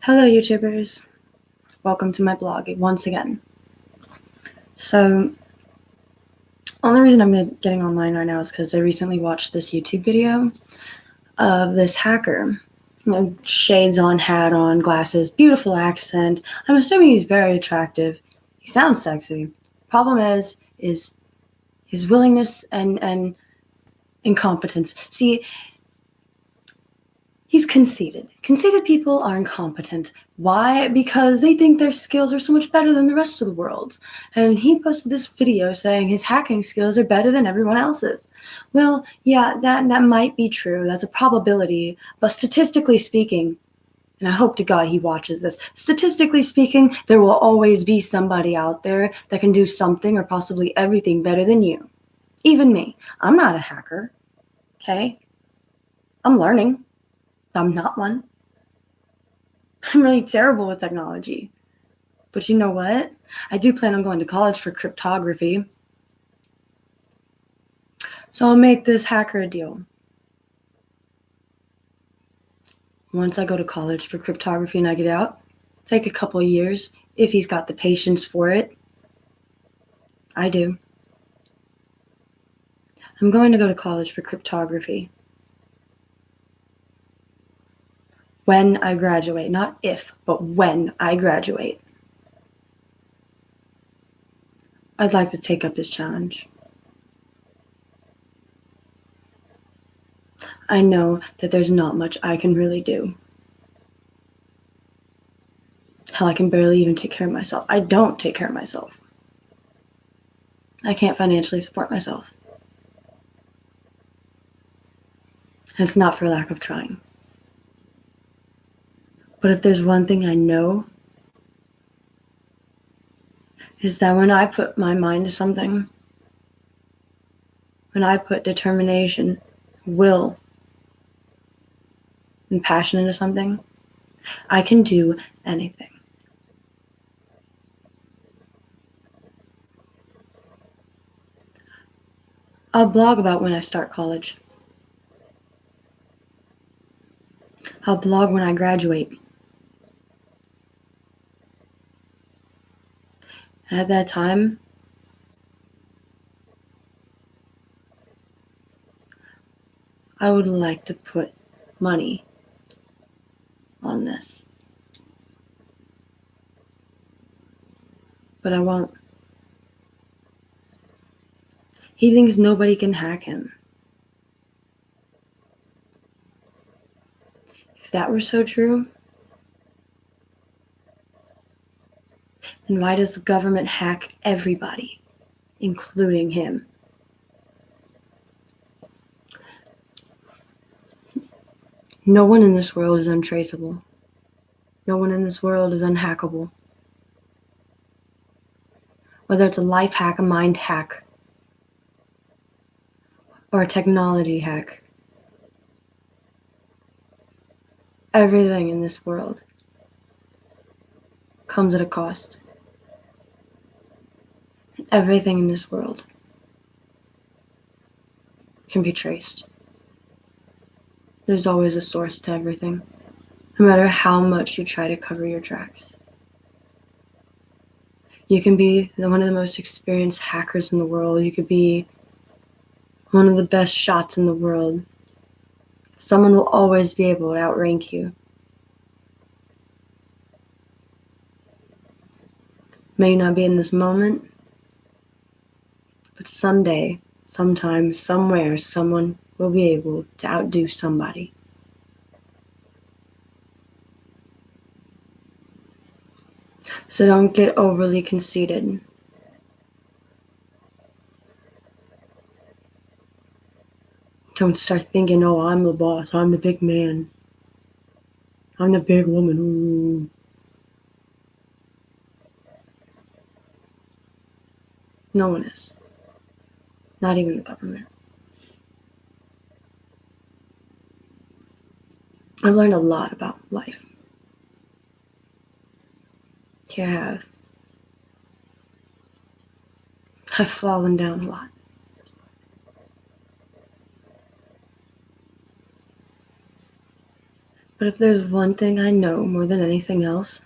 Hello, YouTubers. Welcome to my blog once again. So, only reason I'm getting online right now is because I recently watched this YouTube video of this hacker. Shades on, hat on, glasses, beautiful accent. I'm assuming he's very attractive. He sounds sexy. Problem is his willingness and incompetence. See, he's conceited. Conceited people are incompetent. Why? Because they think their skills are so much better than the rest of the world. And he posted this video saying his hacking skills are better than everyone else's. Well, yeah, that might be true. That's a probability. But statistically speaking, and I hope to God he watches this, statistically speaking, there will always be somebody out there that can do something or possibly everything better than you. Even me. I'm not a hacker. Okay? I'm learning. I'm not one. I'm really terrible with technology. But you know what? I do plan on going to college for cryptography. So I'll make this hacker a deal. Once I go to college for cryptography and I get out, take a couple of years, if he's got the patience for it. I do. I'm going to go to college for cryptography. When I graduate, not if, but when I graduate. I'd like to take up his challenge. I know that there's not much I can really do. Hell, I can barely even take care of myself. I don't take care of myself. I can't financially support myself. And it's not for lack of trying. But if there's one thing I know, is that when I put my mind to something, when I put determination, will, and passion into something, I can do anything. I'll blog about when I start college. I'll blog when I graduate. And at that time, I would like to put money on this. But I won't. He thinks nobody can hack him. If that were so true, then why does the government hack everybody, including him? No one in this world is untraceable. No one in this world is unhackable. Whether it's a life hack, a mind hack, or a technology hack. Everything in this world comes at a cost. Everything in this world can be traced. There's always a source to everything, no matter how much you try to cover your tracks. You can be one of the most experienced hackers in the world. You could be one of the best shots in the world. Someone will always be able to outrank you. May not be in this moment, but someday, sometime, somewhere, someone will be able to outdo somebody. So don't get overly conceited. Don't start thinking, oh, I'm the boss, I'm the big man, I'm the big woman. Ooh. No one is. Not even the government. I've learned a lot about life. Yeah, I have. I've fallen down a lot. But if there's one thing I know more than anything else,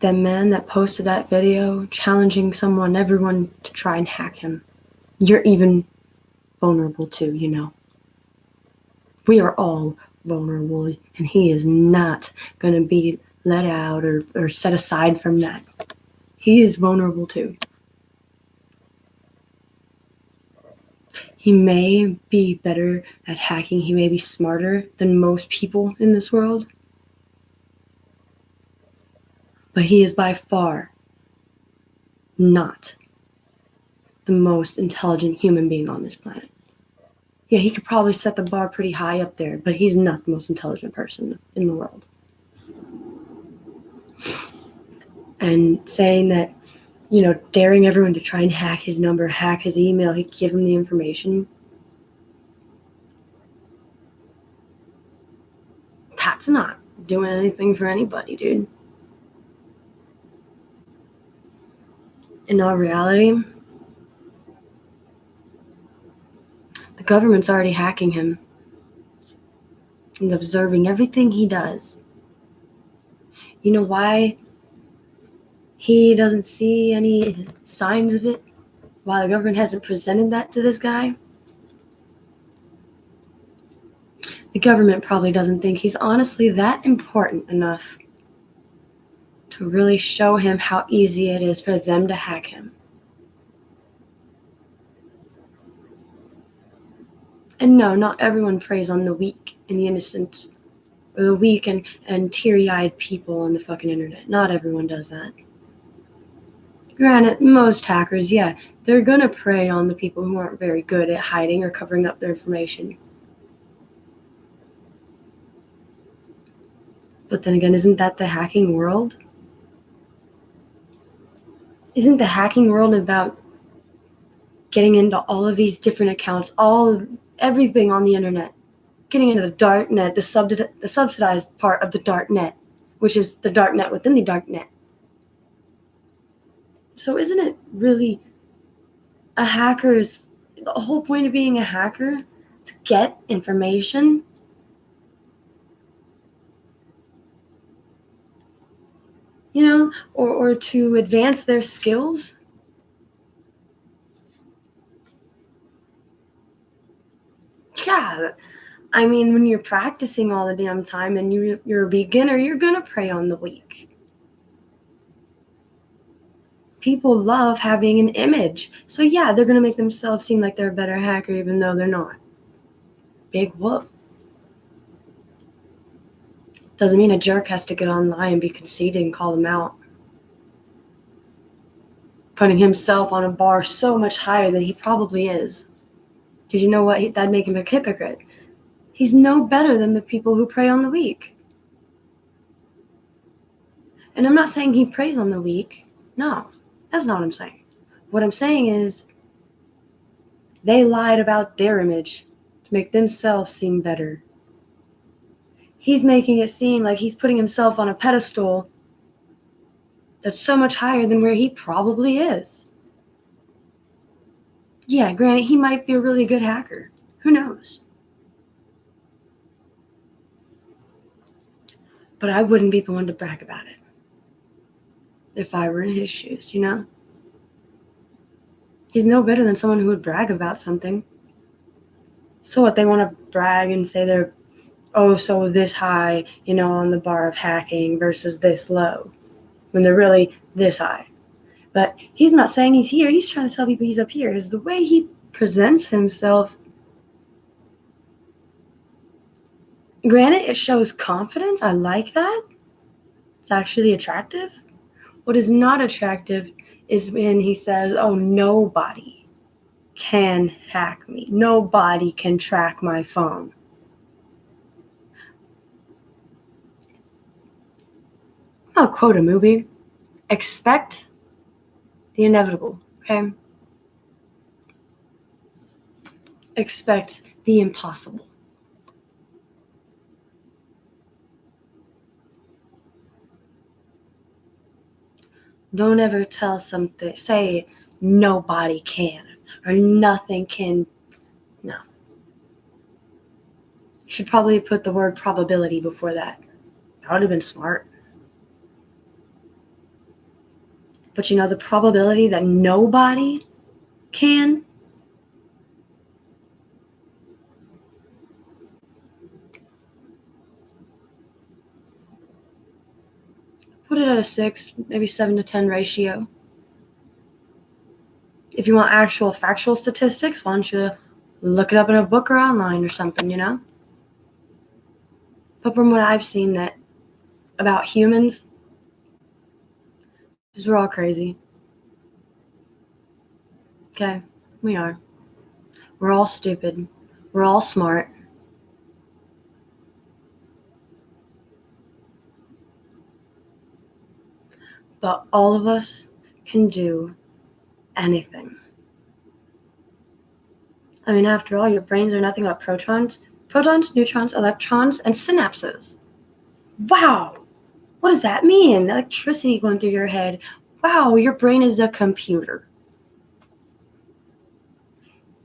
that man that posted that video challenging everyone to try and hack him, you're even vulnerable too, you know. We are all vulnerable, and he is not going to be let out or set aside from that. He is vulnerable too. He may be better at hacking, he may be smarter than most people in this world, but he is by far not the most intelligent human being on this planet. Yeah, he could probably set the bar pretty high up there, but he's not the most intelligent person in the world. And saying that, you know, daring everyone to try and hack his number, hack his email, he'd give him the information. That's not doing anything for anybody, dude. In all reality, the government's already hacking him and observing everything he does. You know why he doesn't see any signs of it? Why the government hasn't presented that to this guy? The government probably doesn't think he's honestly that important enough to really show him how easy it is for them to hack him. And no, not everyone preys on the weak and the innocent, or the weak and teary-eyed people on the fucking internet. Not everyone does that. Granted, most hackers, yeah, they're gonna prey on the people who aren't very good at hiding or covering up their information. But then again, isn't that the hacking world? Isn't the hacking world about getting into all of these different accounts, everything on the internet, getting into the dark net, the subsidized part of the dark net, which is the dark net within the dark net? So isn't it really the whole point of being a hacker, to get information? You know, or to advance their skills? Yeah, I mean, when you're practicing all the damn time and you're a beginner, you're gonna prey on the weak. People love having an image. So yeah, they're gonna make themselves seem like they're a better hacker even though they're not. Big whoop. Doesn't mean a jerk has to get online and be conceited and call them out. Putting himself on a bar so much higher than he probably is. Because you know what? That'd make him a hypocrite. He's no better than the people who prey on the weak. And I'm not saying he preys on the weak. No, that's not what I'm saying. What I'm saying is they lied about their image to make themselves seem better. He's making it seem like he's putting himself on a pedestal that's so much higher than where he probably is. Yeah, granted, he might be a really good hacker. Who knows? But I wouldn't be the one to brag about it if I were in his shoes, you know? He's no better than someone who would brag about something. So what, they want to brag and say they're, so this high, you know, on the bar of hacking versus this low, when they're really this high. But he's not saying he's here. He's trying to tell people he's up here. Is the way he presents himself. Granted, it shows confidence. I like that. It's actually attractive. What is not attractive is when he says, nobody can hack me. Nobody can track my phone. I'll quote a movie. Expect the inevitable, okay? Expect the impossible. Don't ever say nobody can or nothing can. No. You should probably put the word probability before that. That would have been smart. But you know, the probability that nobody can, put it at a 6, maybe 7 to 10 ratio. If you want actual factual statistics, why don't you look it up in a book or online or something, you know? But from what I've seen that about humans, is we're all crazy. Okay, we are. We're all stupid. We're all smart. But all of us can do anything. I mean, after all, your brains are nothing but protons, neutrons, electrons, and synapses. Wow! What does that mean? Electricity going through your head. Wow, your brain is a computer.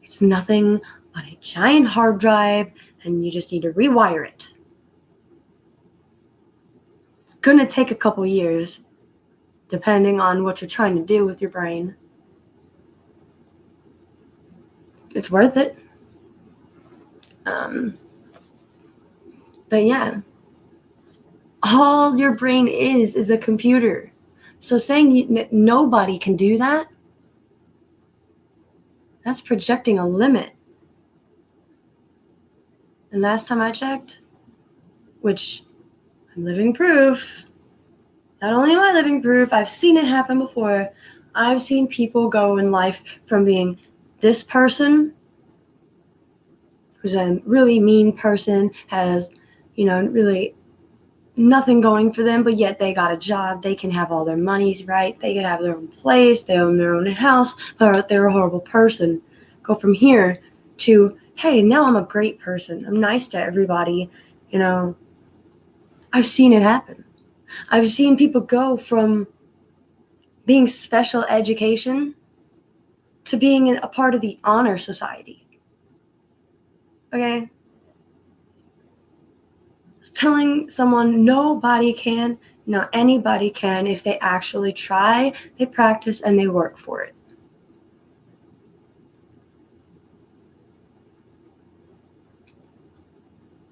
It's nothing but a giant hard drive, and you just need to rewire it. It's gonna take a couple years, depending on what you're trying to do with your brain. It's worth it. But yeah, all your brain is a computer. So saying nobody can do that, that's projecting a limit. And last time I checked, which I'm living proof, not only am I living proof, I've seen it happen before. I've seen people go in life from being this person, who's a really mean person, has, really nothing going for them, but yet they got a job, they can have all their monies, right? They can have their own place, they own their own house, but they're a horrible person. Go from here to, hey, now I'm a great person. I'm nice to everybody, I've seen it happen. I've seen people go from being special education to being a part of the honor society. Okay? Telling someone nobody can, anybody can if they actually try, they practice, and they work for it.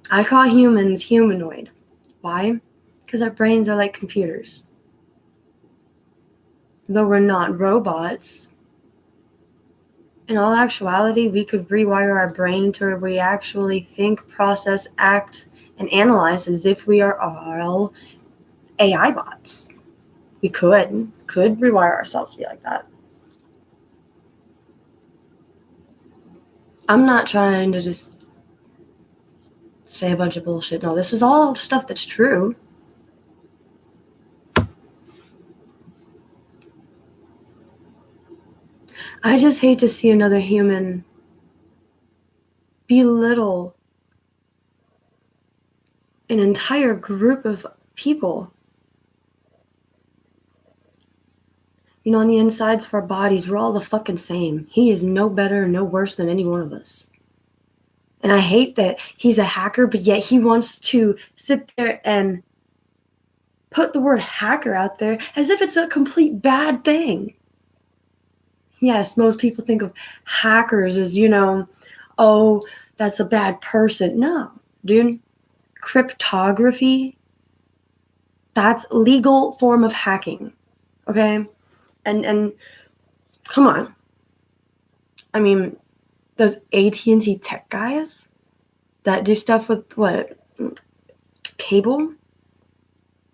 I call humans humanoid. Why? Because our brains are like computers. Though we're not robots, in all actuality, we could rewire our brain to where we actually think, process, act, and analyze as if we are all AI bots. We could rewire ourselves to be like that. I'm not trying to just say a bunch of bullshit. No, this is all stuff that's true. I just hate to see another human belittle an entire group of people. On the insides of our bodies, we're all the fucking same. He is no better, no worse than any one of us. And I hate that he's a hacker, but yet he wants to sit there and put the word hacker out there as if it's a complete bad thing. Yes, most people think of hackers as, oh, that's a bad person. No, dude. Cryptography, that's legal form of hacking. Okay? And come on. I mean, those AT&T tech guys that do stuff with cable,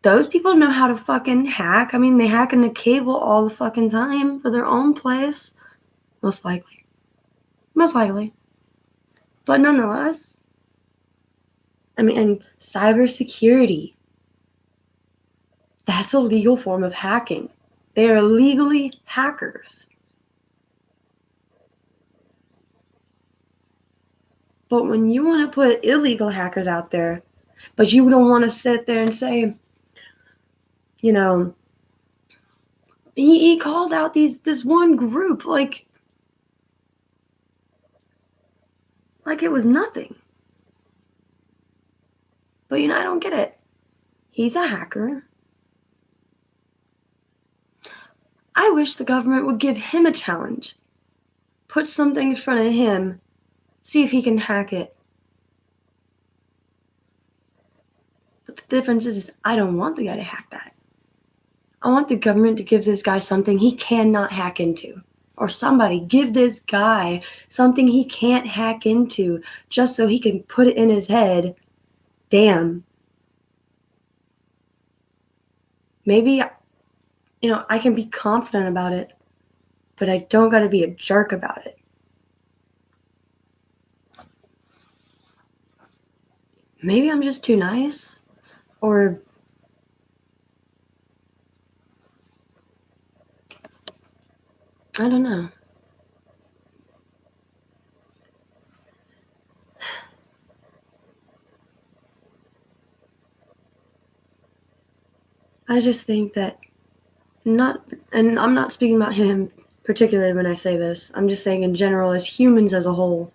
those people know how to fucking hack. I mean, they hack into cable all the fucking time for their own place. Most likely. But nonetheless, I mean, and cybersecurity, that's a legal form of hacking. They are legally hackers. But when you want to put illegal hackers out there, but you don't want to sit there and say, he called out this one group like it was nothing. But I don't get it. He's a hacker. I wish the government would give him a challenge. Put something in front of him, see if he can hack it. But the difference is I don't want the guy to hack that. I want the government to give this guy something he cannot hack into. Or somebody give this guy something he can't hack into just so he can put it in his head. Damn. Maybe, I can be confident about it, but I don't gotta be a jerk about it. Maybe I'm just too nice, or I don't know. I just think that and I'm not speaking about him particularly when I say this. I'm just saying in general, as humans as a whole.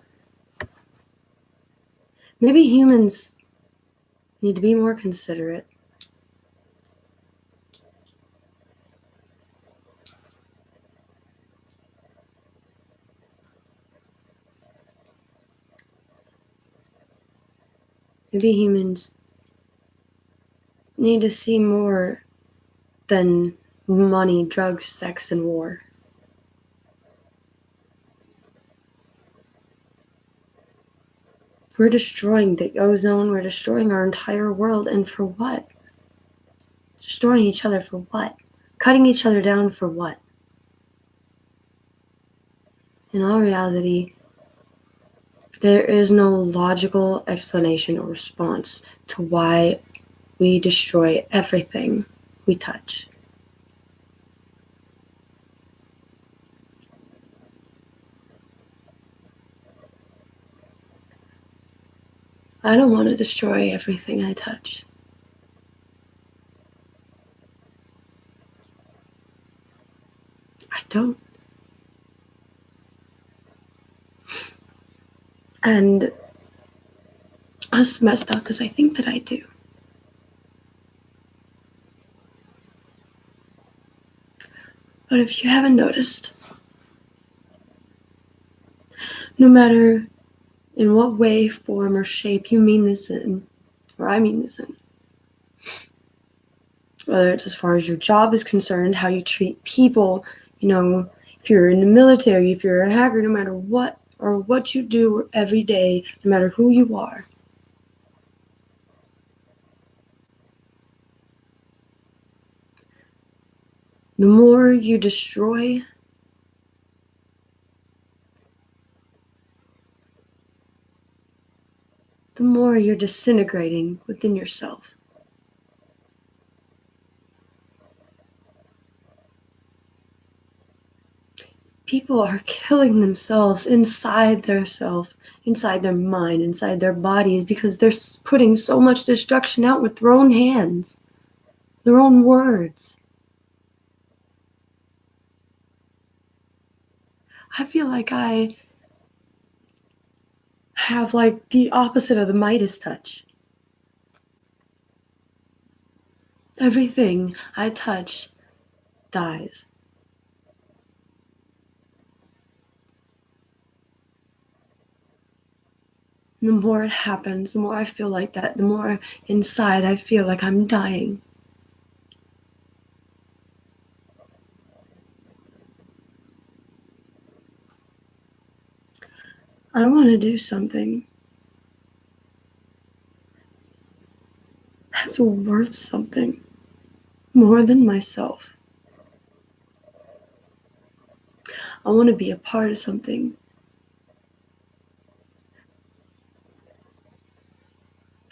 Maybe humans need to be more considerate. Maybe humans need to see more than money, drugs, sex, and war. We're destroying the ozone, we're destroying our entire world, and for what? Destroying each other for what? Cutting each other down for what? In all reality, there is no logical explanation or response to why we destroy everything we touch. I don't want to destroy everything I touch. I don't. And that's messed up because I think that I do. But if you haven't noticed, no matter in what way, form, or shape you mean this in, or I mean this in, whether it's as far as your job is concerned, how you treat people, if you're in the military, if you're a hacker, no matter what or what you do every day, no matter who you are, the more you destroy, the more you're disintegrating within yourself. People are killing themselves inside their self, inside their mind, inside their bodies, because they're putting so much destruction out with their own hands, their own words. I feel like I have the opposite of the Midas touch. Everything I touch dies. And the more it happens, the more I feel like that, the more inside I feel like I'm dying. I want to do something that's worth something more than myself. I want to be a part of something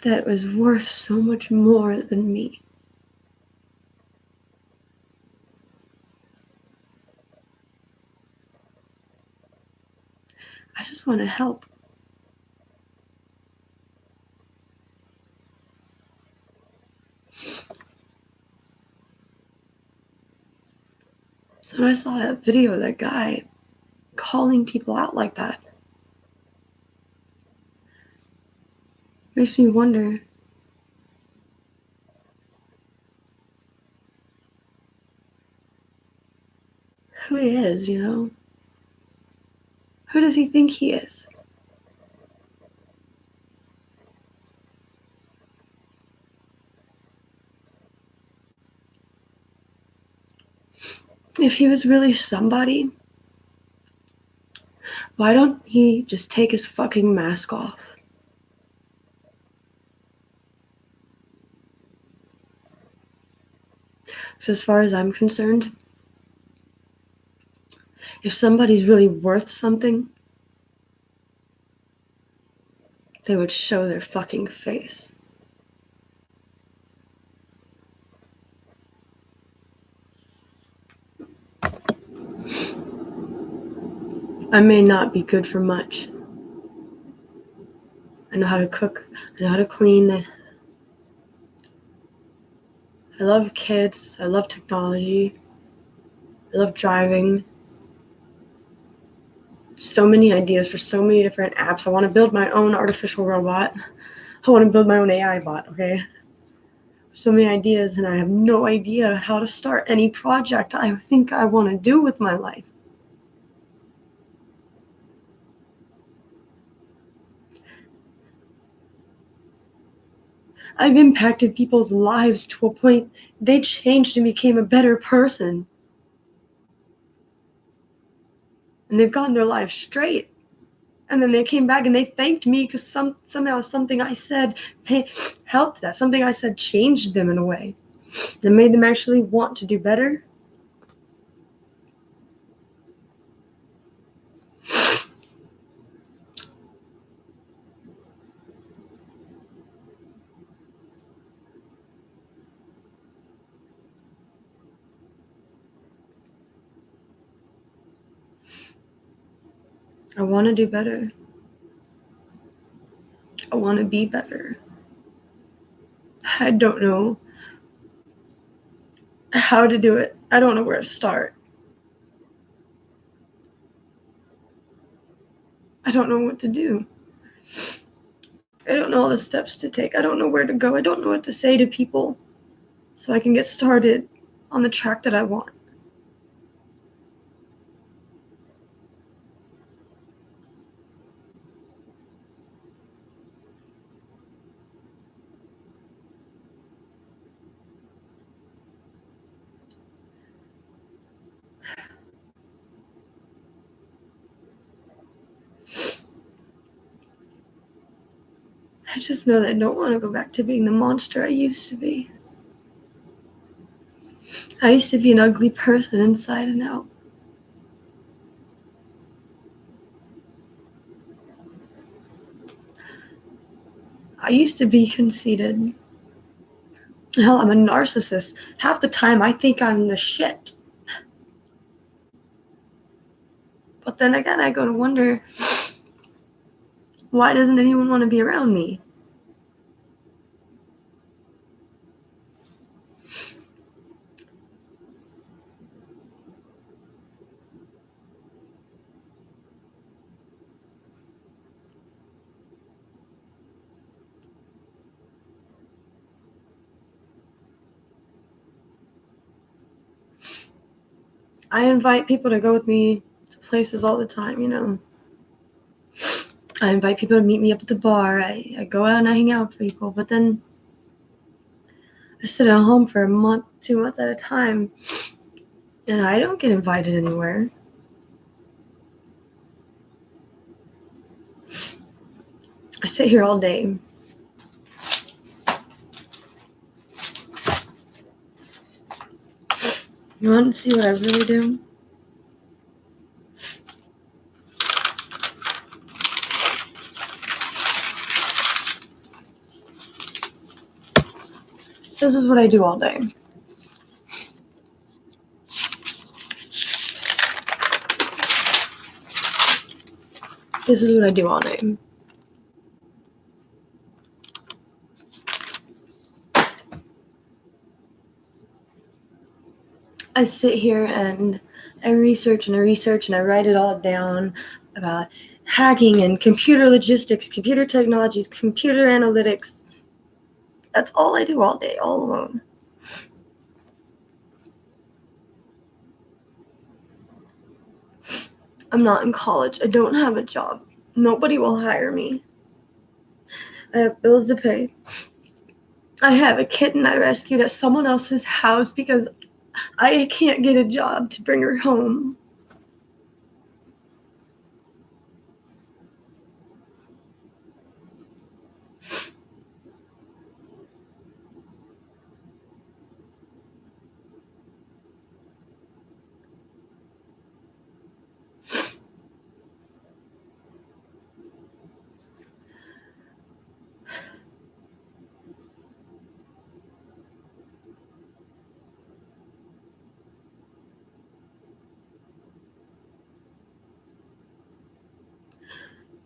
that was worth so much more than me. I just want to help. So when I saw that video of that guy calling people out like that, makes me wonder, you know? Who does he think he is? If he was really somebody, why don't he just take his fucking mask off? Because as far as I'm concerned, if somebody's really worth something, they would show their fucking face. I may not be good for much. I know how to cook. I know how to clean. I love kids. I love technology. I love driving. So many ideas for so many different apps. I want to build my own artificial robot. I want to build my own AI bot, okay? So many ideas, and I have no idea how to start any project I think I want to do with my life. I've impacted people's lives to a point they changed and became a better person. And they've gotten their lives straight. And then they came back and they thanked me because somehow something I said helped that. Something I said changed them in a way that made them actually want to do better. I want to do better. I want to be better. I don't know how to do it. I don't know where to start. I don't know what to do. I don't know all the steps to take. I don't know where to go. I don't know what to say to people so I can get started on the track that I want. I just know that I don't want to go back to being the monster I used to be. I used to be an ugly person inside and out. I used to be conceited. Hell, I'm a narcissist. Half the time I think I'm the shit. But then again, I go to wonder, why doesn't anyone want to be around me? I invite people to go with me to places all the time, you know. I invite people to meet me up at the bar. I go out and I hang out with people, but then I sit at home for a month, 2 months at a time, and I don't get invited anywhere. I sit here all day. You want to see what I really do? This is what I do all day. This is what I do all day. I sit here and I research and I research and I write it all down about hacking and computer logistics, computer technologies, computer analytics. That's all I do all day, all alone. I'm not in college. I don't have a job. Nobody will hire me. I have bills to pay. I have a kitten I rescued at someone else's house because I can't get a job to bring her home.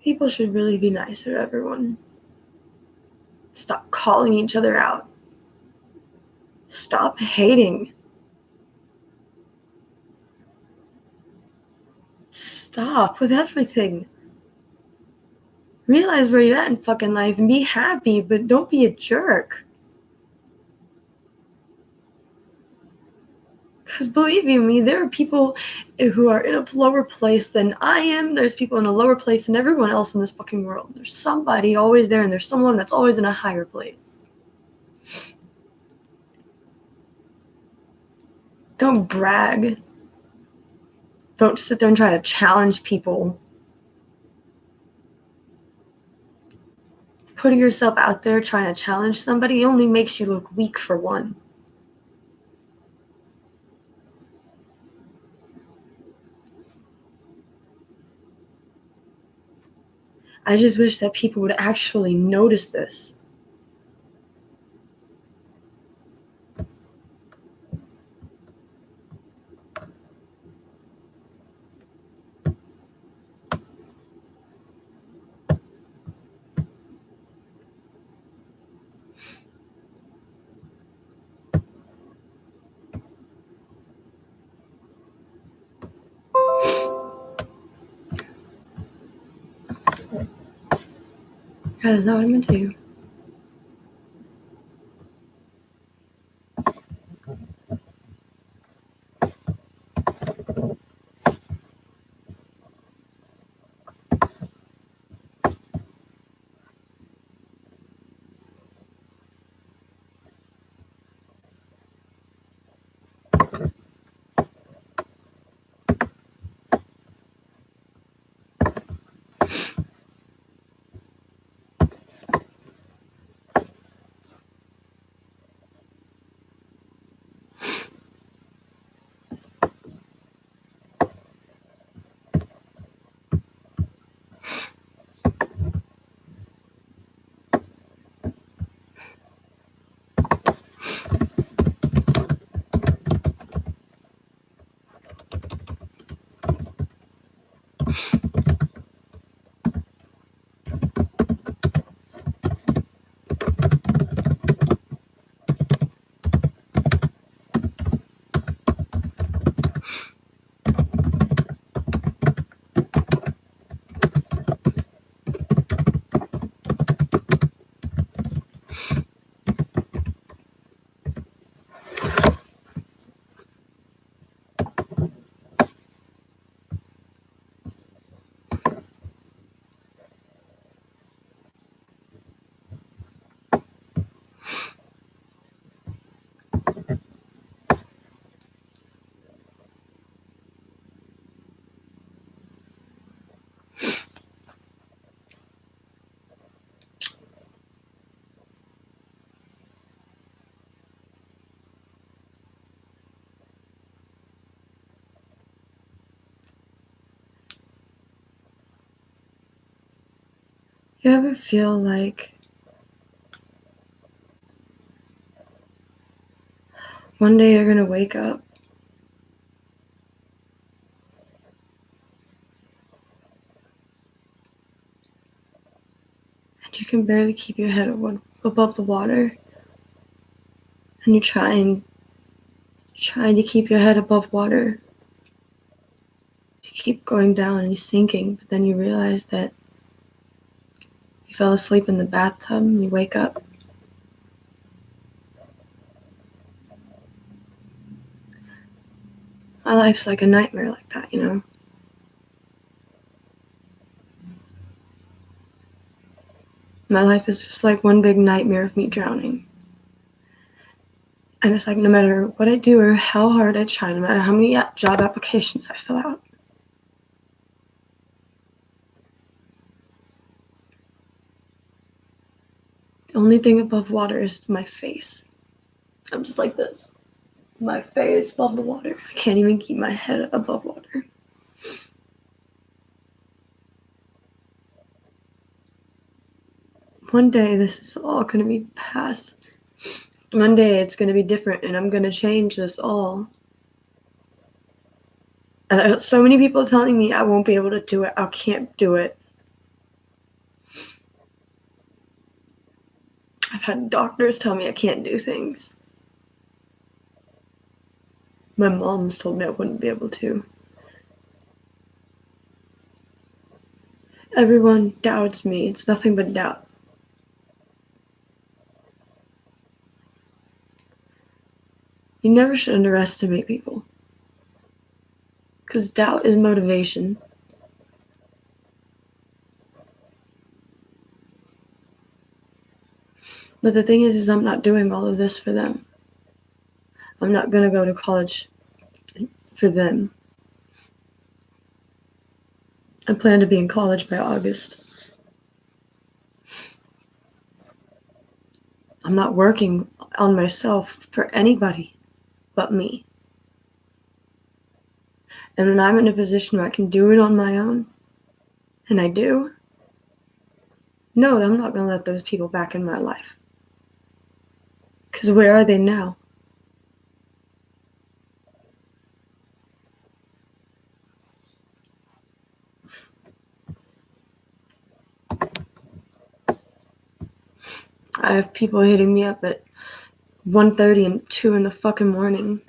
People should really be nicer to everyone. Stop calling each other out. Stop hating. Stop with everything. Realize where you're at in fucking life and be happy, but don't be a jerk. Because believe you me, there are people who are in a lower place than I am. There's people in a lower place than everyone else in this fucking world. There's somebody always there, and there's someone that's always in a higher place. Don't brag. Don't sit there and try to challenge people. Putting yourself out there trying to challenge somebody only makes you look weak, for one. I just wish that people would actually notice this. That is not what I meant to do. You ever feel like one day you're gonna wake up and you can barely keep your head above the water, and you're trying to keep your head above water. You keep going down and you're sinking, but then you realize that you fell asleep in the bathtub and you wake up. My life's like a nightmare like that, you know? My life is just like one big nightmare of me drowning. And it's like no matter what I do or how hard I try, no matter how many job applications I fill out, the only thing above water is my face. I'm just like this. My face above the water. I can't even keep my head above water. One day this is all going to be past. One day it's going to be different and I'm going to change this all. And I have so many people telling me I won't be able to do it. I can't do it. I've had doctors tell me I can't do things. My mom's told me I wouldn't be able to. Everyone doubts me. It's nothing but doubt. You never should underestimate people. Because doubt is motivation. But the thing is I'm not doing all of this for them. I'm not going to go to college for them. I plan to be in college by August. I'm not working on myself for anybody but me. And when I'm in a position where I can do it on my own, and I do, no, I'm not going to let those people back in my life. Because where are they now? I have people hitting me up at 1:30 and 2 in the fucking morning.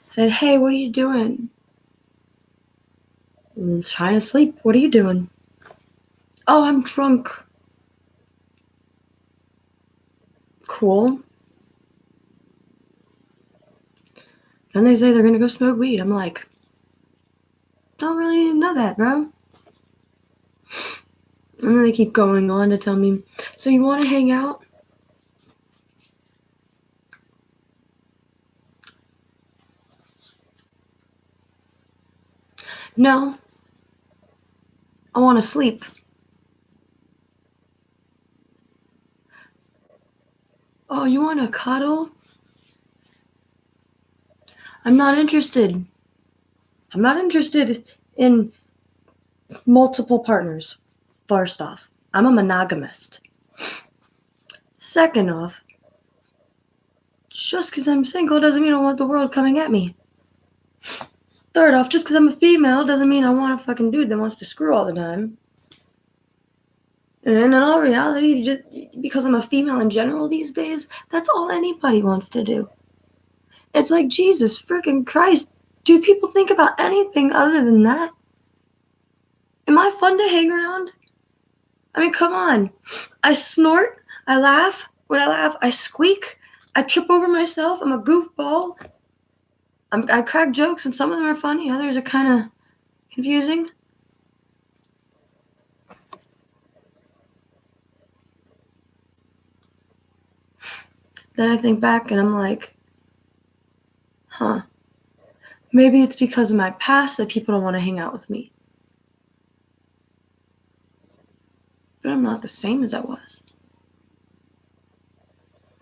Said, hey, what are you doing? I'm trying to sleep. What are you doing? Oh, I'm drunk. Cool. And they say they're gonna go smoke weed. I'm like, don't really need to know that, bro. And then they keep going on to tell me, so you want to hang out? No. I want to sleep. Oh, you want to cuddle? I'm not interested. I'm not interested in multiple partners. First off, I'm a monogamist. Second off, just because I'm single doesn't mean I want the world coming at me. Third off, just because I'm a female doesn't mean I want a fucking dude that wants to screw all the time. And in all reality, just because I'm a female in general these days, that's all anybody wants to do. It's like, Jesus freaking Christ, do people think about anything other than that? Am I fun to hang around? I mean, come on. I snort, I laugh. When I laugh, I squeak. I trip over myself. I'm a goofball. I crack jokes, and some of them are funny. Others are kind of confusing. Then I think back, and I'm like, huh. Maybe it's because of my past that people don't want to hang out with me. But I'm not the same as I was.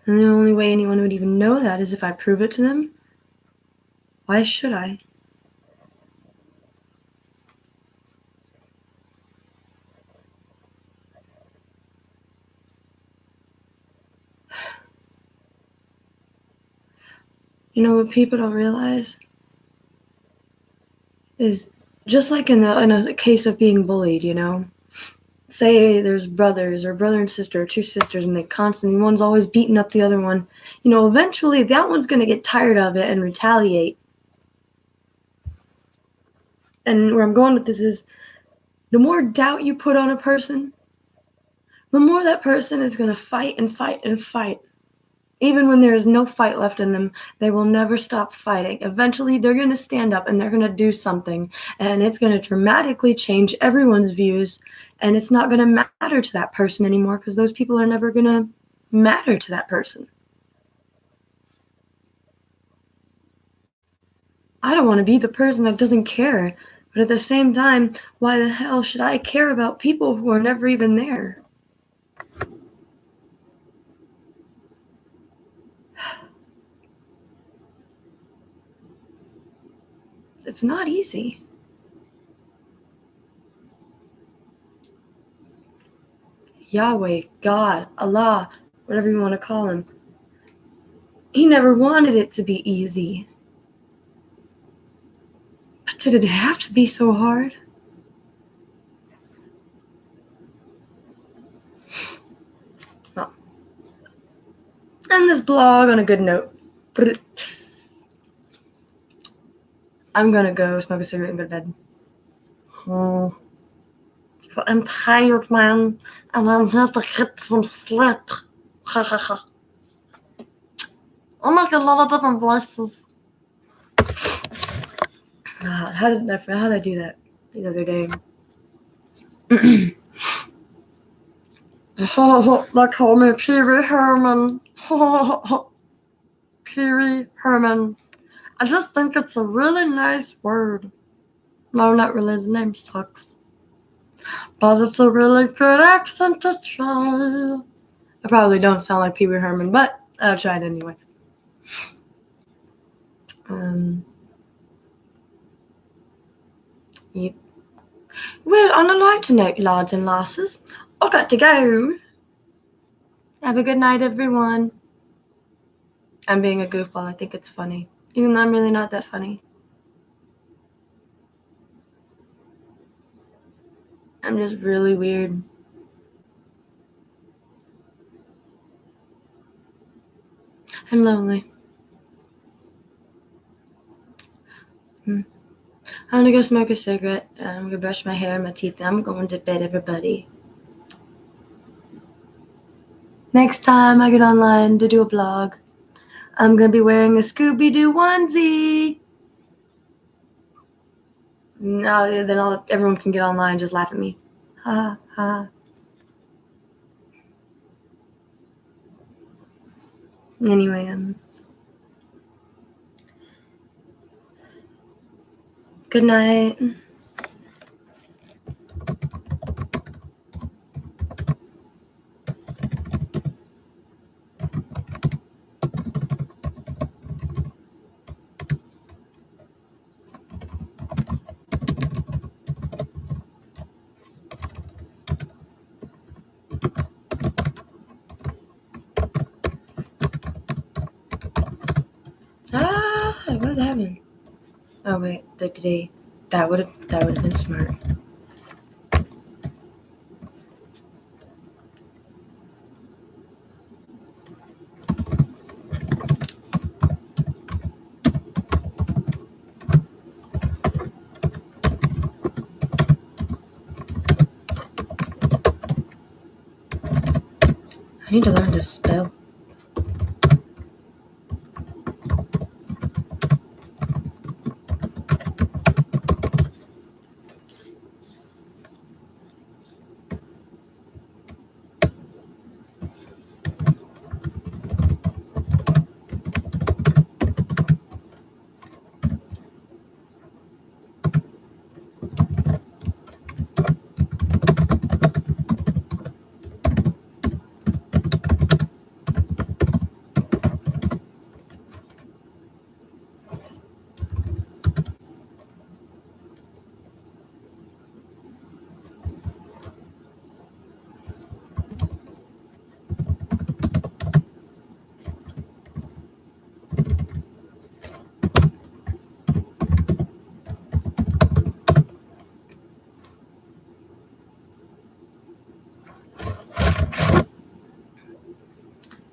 And the only way anyone would even know that is if I prove it to them. Why should I? You know what people don't realize is just like in a case of being bullied, you know, say there's brothers or brother and sister or two sisters and they constantly, one's always beating up the other one, you know, eventually that one's going to get tired of it and retaliate. And where I'm going with this is the more doubt you put on a person, the more that person is going to fight and fight and fight. Even when there is no fight left in them, they will never stop fighting. Eventually, they're going to stand up and they're going to do something, and it's going to dramatically change everyone's views, and it's not going to matter to that person anymore because those people are never going to matter to that person. I don't want to be the person that doesn't care, but at the same time, why the hell should I care about people who are never even there? It's not easy. Yahweh, God, Allah, whatever you want to call him, he never wanted it to be easy. But did it have to be so hard? Well, end this blog on a good note. I'm gonna go smoke a cigarette and go to bed. Oh, I'm tired, man, and I'm here to get some sleep. I make a lot of different voices. How did I do that the other day? They call me Pee Wee Herman. Pee Wee Herman. I just think it's a really nice word. No, not really. The name sucks. But it's a really good accent to try. I probably don't sound like Pee Wee Herman, but I'll try it anyway. Yep. Well, on a lighter note, lads and lasses, I've got to go. Have a good night, everyone. I'm being a goofball. I think it's funny, even though I'm really not that funny. I'm just really weird. And lonely. I'm gonna go smoke a cigarette. I'm gonna brush my hair and my teeth. And I'm going to bed, everybody. Next time I get online to do a blog, I'm gonna be wearing a Scooby-Doo onesie. No, then everyone can get online and just laugh at me. Ha ha. Anyway, good night. What happened? Oh wait, the day. That would have been smart. I need to learn to spell.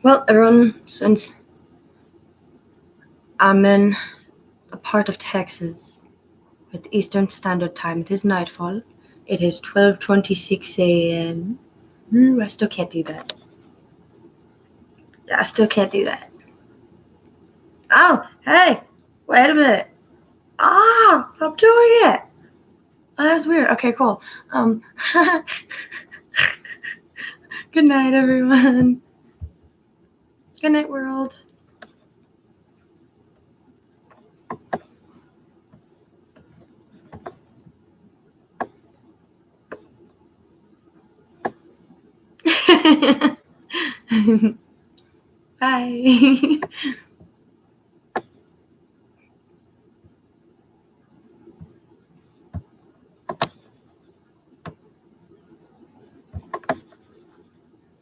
Well, everyone, since I'm in a part of Texas with Eastern Standard Time, it is nightfall. It is 12:26 a.m. I still can't do that. I still can't do that. Oh, hey, wait a minute. I'm doing it. Oh, that was weird. Okay, cool. Good night, everyone. Good night, world. Bye.